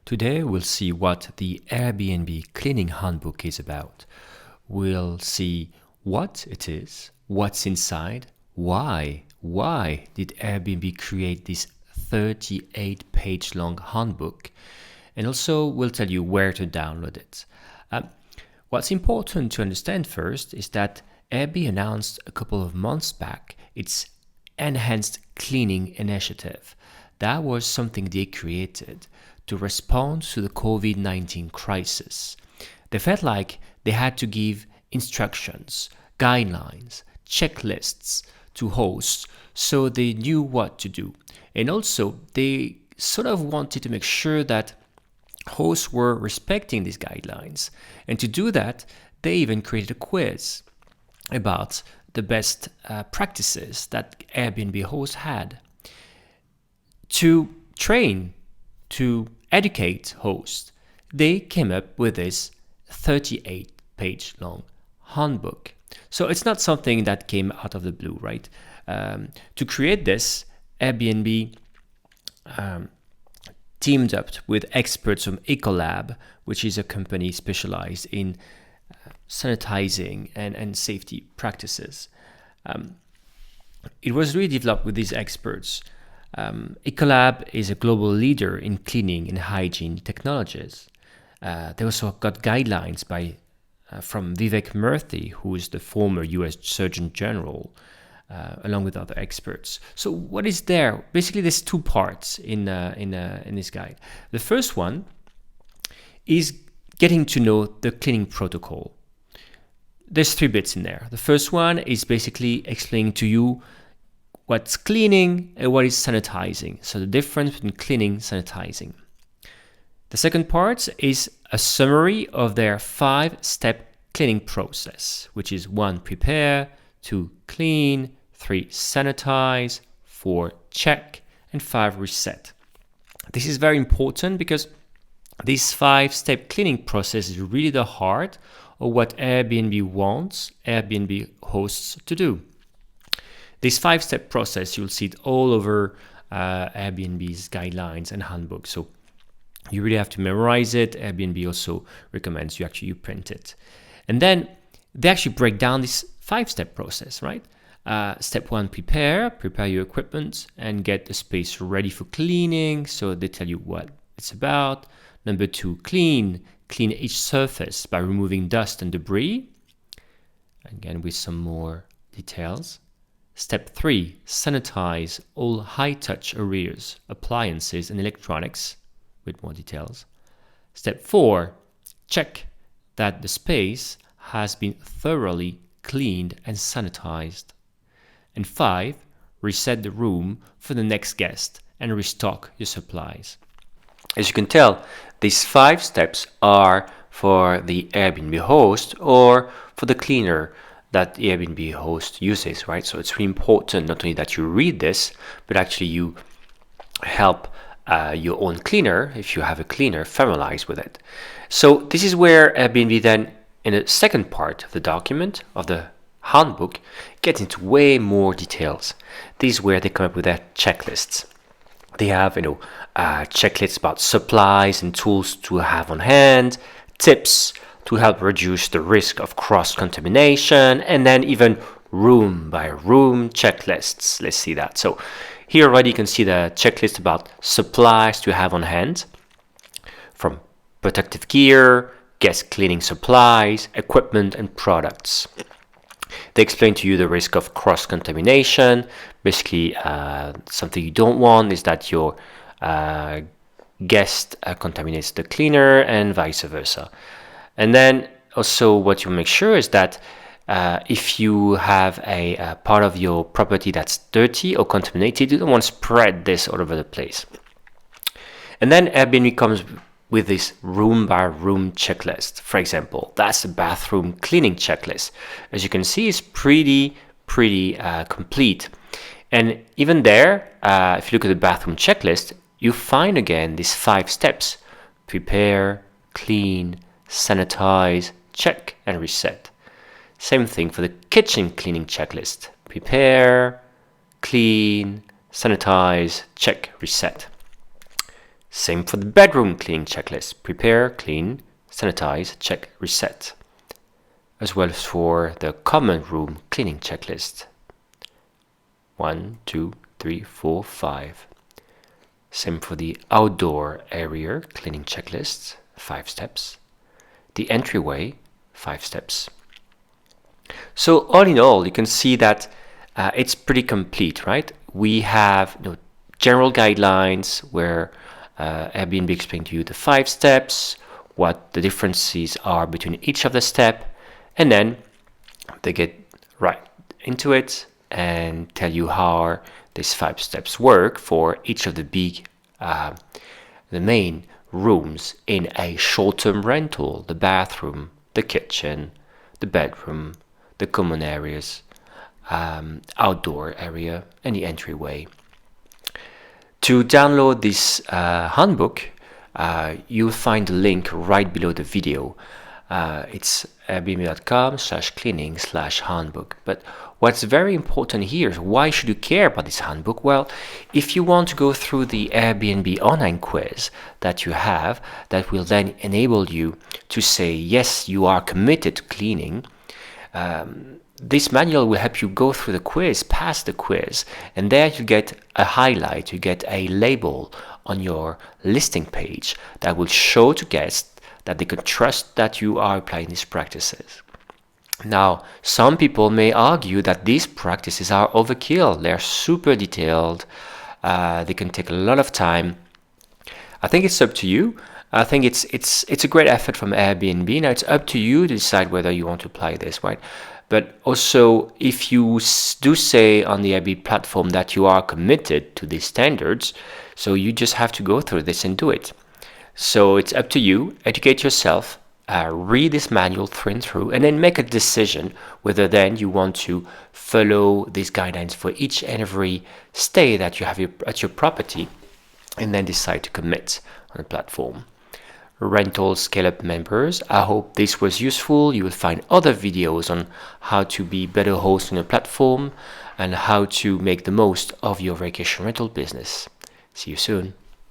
Today we'll see what the Airbnb Cleaning Handbook is about. We'll see what it is, what's inside, why did Airbnb create this 38-page long handbook, and also we'll tell you where to download it. What's important to understand first is that Airbnb announced a couple of months back its enhanced cleaning initiative. That was something they created to respond to the COVID-19 crisis. They felt like they had to give instructions, guidelines, checklists to hosts so they knew what to do. And also, they sort of wanted to make sure that hosts were respecting these guidelines. And to do that, they even created a quiz about the best practices that Airbnb hosts had. To train, to educate hosts, they came up with this 38-page long handbook. So it's not something that came out of the blue, right? To create this, Airbnb teamed up with experts from Ecolab, which is a company specialized in sanitizing and safety practices. It was really developed with these experts. Ecolab is a global leader in cleaning and hygiene technologies. They also got guidelines from Vivek Murthy, who is the former US Surgeon General, along with other experts. So what is there? Basically, there's two parts in this guide. The first one is getting to know the cleaning protocol. There's 3 bits in there. The first one is basically explaining to you what's cleaning and what is sanitizing. So the difference between cleaning and sanitizing. The second part is a summary of their 5-step cleaning process, which is 1, prepare, 2, clean, 3, sanitize, 4, check, and 5, reset. This is very important because this 5-step cleaning process is really the heart of what Airbnb wants Airbnb hosts to do. This 5-step process, you'll see it all over Airbnb's guidelines and handbook. So you really have to memorize it. Airbnb also recommends you print it. And then they actually break down this 5-step process, right? Step 1, prepare your equipment and get the space ready for cleaning. So they tell you what it's about. Number 2, clean each surface by removing dust and debris. Again, with some more details. Step 3, sanitize all high-touch areas, appliances and electronics, with more details. Step 4, check that the space has been thoroughly cleaned and sanitized. And 5, reset the room for the next guest and restock your supplies. As you can tell, these 5 steps are for the Airbnb host or for the cleaner that the Airbnb host uses, right? So it's really important not only that you read this, but actually you help your own cleaner, if you have a cleaner, familiarize with it. So this is where Airbnb then, in the second part of the document, of the handbook, gets into way more details. This is where they come up with their checklists. They have, checklists about supplies and tools to have on hand, tips to help reduce the risk of cross-contamination, and then even room-by-room checklists. Let's see that. So here already you can see the checklist about supplies to have on hand, from protective gear, guest cleaning supplies, equipment, and products. They explain to you the risk of cross-contamination. Basically, something you don't want is that your guest contaminates the cleaner and vice versa. And then also what you make sure is that if you have a part of your property that's dirty or contaminated, you don't want to spread this all over the place. And then Airbnb comes with this room-by-room checklist. For example, that's a bathroom cleaning checklist. As you can see, it's pretty complete. And even there, if you look at the bathroom checklist, you find again these 5 steps: prepare, clean, sanitize, check, and reset. Same thing for the kitchen cleaning checklist: prepare, clean, sanitize, check, reset. Same for the bedroom cleaning checklist. Prepare, clean, sanitize, check, reset. As well as for the common room cleaning checklist. 1, 2, 3, 4, 5. Same for the outdoor area cleaning checklist, 5 steps. The entryway, 5 steps. So all in all, you can see that it's pretty complete, right? We have general guidelines where Airbnb explained to you the 5 steps, what the differences are between each of the steps, and then they get right into it and tell you how these 5 steps work for each of the main rooms in a short-term rental: the bathroom, the kitchen, the bedroom, the common areas, outdoor area, and the entryway. To download this handbook, you'll find the link right below the video. It's airbnb.com/cleaning/handbook. But what's very important here is, why should you care about this handbook? Well, if you want to go through the Airbnb online quiz that you have, that will then enable you to say, yes, you are committed to cleaning, this manual will help you go through the quiz, pass the quiz, and there you get a highlight, you get a label on your listing page that will show to guests that they can trust that you are applying these practices. Now, some people may argue that these practices are overkill. They're super detailed. They can take a lot of time. I think it's up to you. I think it's a great effort from Airbnb. Now, it's up to you to decide whether you want to apply this, right? But also, if you do say on the Airbnb platform that you are committed to these standards, so you just have to go through this and do it. So it's up to you. Educate yourself, read this manual through and through, and then make a decision whether then you want to follow these guidelines for each and every stay that you have at your property, and then decide to commit on the platform. Rental Scale-Up members, I hope this was useful. You will find other videos on how to be better host on your platform and how to make the most of your vacation rental business. See you soon.